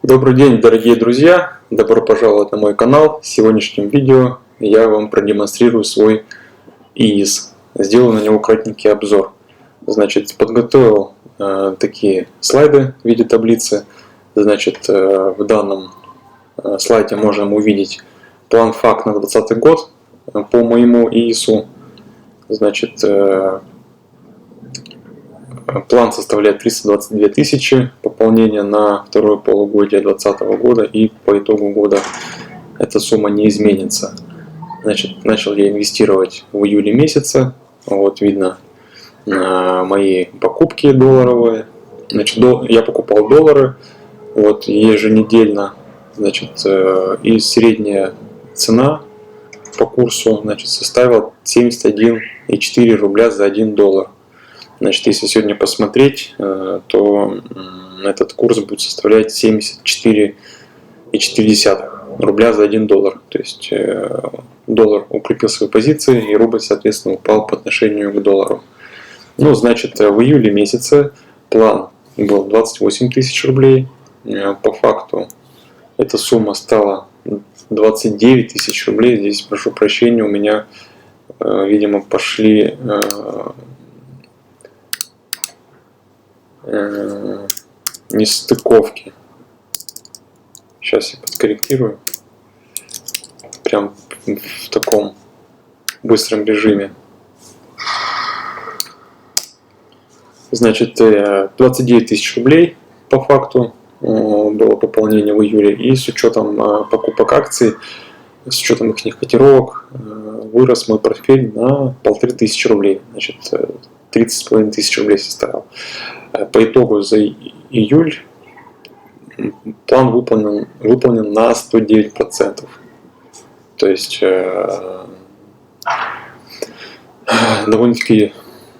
Добрый день, дорогие друзья! Добро пожаловать на мой канал. В сегодняшнем видео я вам продемонстрирую свой ИИС. Сделаю на него кратенький обзор. Значит, подготовил такие слайды в виде таблицы. Значит, в данном слайде можем увидеть план ФАК на 2020 год по моему ИИСу. Значит, план составляет 322 тысячи, пополнение на второе полугодие 2020 года, и по итогу года эта сумма не изменится. Значит, начал я инвестировать в июле месяце. Вот видно мои покупки долларовые. Значит, я покупал доллары вот еженедельно. Значит, и средняя цена по курсу, значит, составила 71,4 рубля за 1 доллар. Значит, если сегодня посмотреть, то этот курс будет составлять 74,4 рубля за 1 доллар. То есть доллар укрепил свои позиции, и рубль, соответственно, упал по отношению к доллару. Ну, значит, в июле месяце план был 28 тысяч рублей. По факту эта сумма стала 29 тысяч рублей. Здесь, прошу прощения, у меня, видимо, пошли нестыковки. Сейчас я подкорректирую. Прям в таком быстром режиме. Значит, 29 тысяч рублей по факту было пополнение в июле. И с учетом покупок акций, с учетом их котировок, вырос мой портфель на 1500 рублей. Значит, 30,5 тысяч рублей составил. По итогу за июль план выполнен на 109%. То есть довольно-таки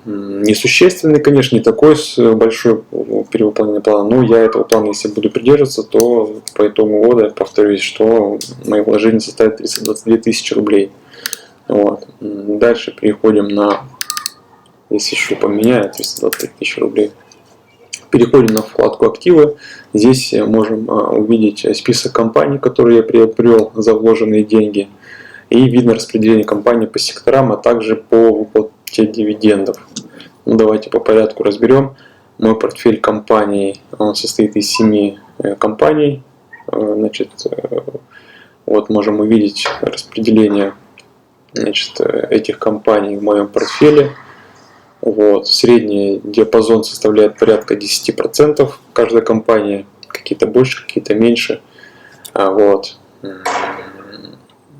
несущественный, конечно, не такой большой перевыполнение плана, но я этого плана, если буду придерживаться, то по итогу года, повторюсь, что мои вложения составят 322 тысячи рублей. Вот. Дальше переходим на, если еще поменяю, 325 тысяч рублей. Переходим на вкладку «Активы». Здесь можем увидеть список компаний, которые я приобрел за вложенные деньги. И видно распределение компаний по секторам, а также по выплате дивидендов. Ну, давайте по порядку разберем. Мой портфель компаний, он состоит из 7 компаний. Значит, вот можем увидеть распределение, значит, этих компаний в моем портфеле. Вот. Средний диапазон составляет порядка 10% каждой компании. Какие-то больше, какие-то меньше. Вот.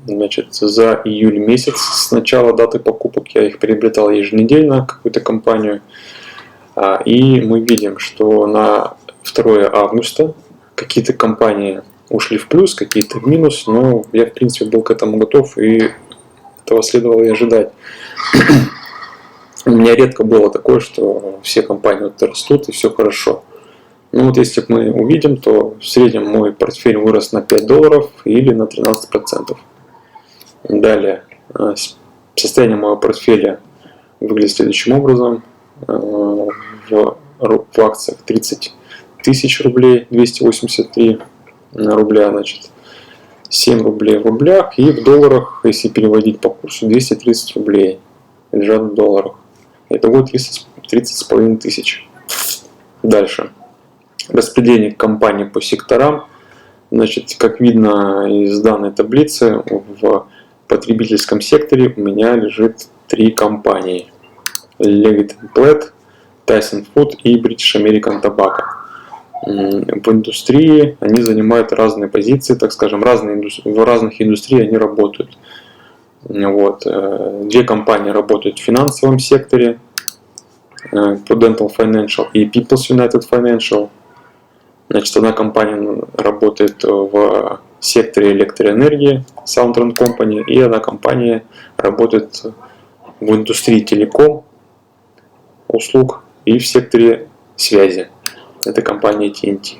Значит, за июль месяц с начала даты покупок я их приобретал еженедельно, какую-то компанию. И мы видим, что на 2 августа какие-то компании ушли в плюс, какие-то в минус. Но я, в принципе, был к этому готов, и этого следовало и ожидать. У меня редко было такое, что все компании вот растут и все хорошо. Ну вот если мы увидим, то в среднем мой портфель вырос на 5 долларов или на 13%. Далее, состояние моего портфеля выглядит следующим образом. В акциях 30 тысяч рублей, 283 рубля, значит, 7 рублей в рублях, и в долларах, если переводить по курсу, 230 рублей лежат в долларах. Итого 30,5 тысяч. Дальше. Распределение компаний по секторам. Значит, как видно из данной таблицы, в потребительском секторе у меня лежит 3 компании. Leggett & Platt, Tyson Food и British American Tobacco. В индустрии они занимают разные позиции, так скажем, в разных индустриях они работают. Вот. 2 компании работают в финансовом секторе, Prudential Financial и People's United Financial. Значит, одна компания работает в секторе электроэнергии, Southern Company, и одна компания работает в индустрии телеком, услуг и в секторе связи. Это компания TNT.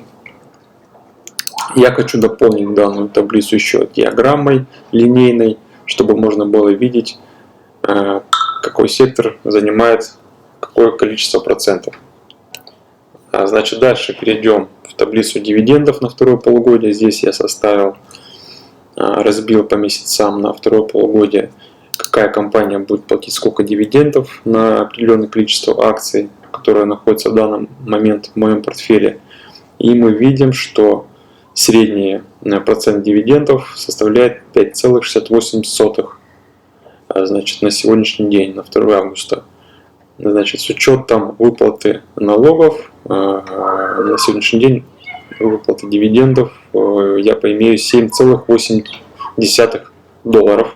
Я хочу дополнить данную таблицу еще диаграммой линейной, чтобы можно было видеть, какой сектор занимает какое количество процентов. Значит, дальше перейдем в таблицу дивидендов на второе полугодие. Здесь я составил, разбил по месяцам на второе полугодие, какая компания будет платить сколько дивидендов на определенное количество акций, которые находятся в данный момент в моем портфеле. И мы видим, что средний процент дивидендов составляет 5,68. Значит, на сегодняшний день, на 2 августа. Значит, с учетом выплаты налогов, на сегодняшний день выплаты дивидендов я поимею $7,8.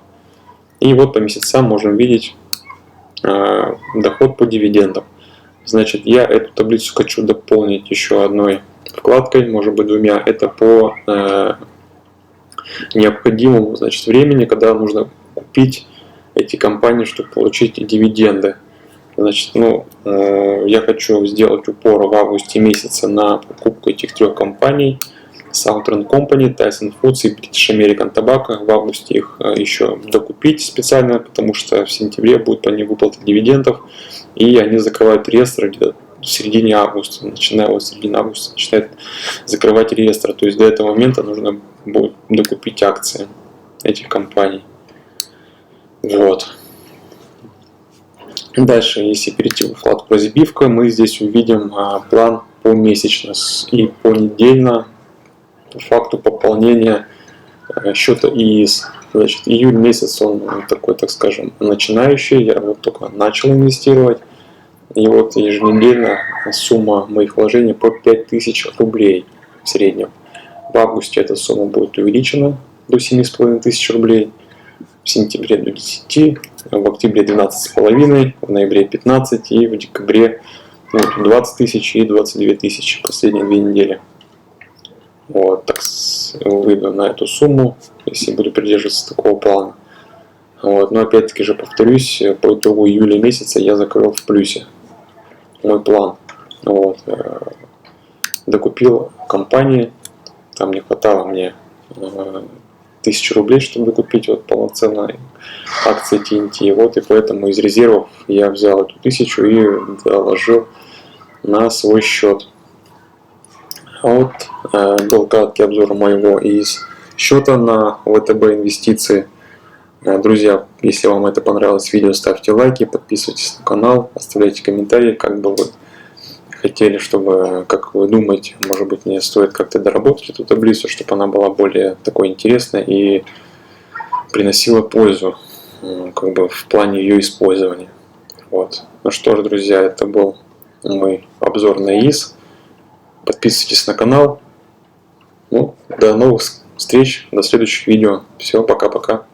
И вот по месяцам можем видеть доход по дивидендам. Значит, я эту таблицу хочу дополнить еще одной вкладкой, может быть двумя. Это по необходимому, значит, времени, когда нужно купить эти компании, чтобы получить дивиденды. Значит, я хочу сделать упор в августе месяце на покупку этих 3 компаний: Southern Company, Tyson Foods и British American Tobacco. В августе их еще докупить специально, потому что в сентябре будет по ним выплата дивидендов, и они закрывают реестр где-то в середине августа, начиная от середины августа начинают закрывать реестр. То есть до этого момента нужно будет докупить акции этих компаний. Вот. Дальше, если перейти в вкладку «Разбивка», мы здесь увидим план помесячно и понедельно по факту пополнения счета ИИС. Значит, июль месяц он такой, так скажем, начинающий. Я вот только начал инвестировать. И вот еженедельно сумма моих вложений по 5000 рублей в среднем. В августе эта сумма будет увеличена до 7500 рублей. В сентябре до 10, в октябре 12,5, в ноябре 15 и в декабре 20 тысяч и 22 тысячи последние 2 недели. Вот, так выйду на эту сумму, если буду придерживаться такого плана. Вот, но опять-таки же повторюсь, по итогу июля месяца я закрыл в плюсе мой план. Вот, докупил компании, там не хватало мне 1000 рублей, чтобы купить вот полноценные акции TNT. Вот, и поэтому из резервов я взял эту 1000 и доложил на свой счет. Вот был краткий обзор моего из счета на ВТБ инвестиции. Друзья, если вам это понравилось видео, ставьте лайки, подписывайтесь на канал, оставляйте комментарии, как бы вы хотели, чтобы, как вы думаете, может быть, мне стоит как-то доработать эту таблицу, чтобы она была более такой интересной и приносила пользу, как бы в плане ее использования. Вот. Ну что ж, друзья, это был мой обзор на ИИС. Подписывайтесь на канал. До новых встреч, до следующих видео. Все, пока-пока.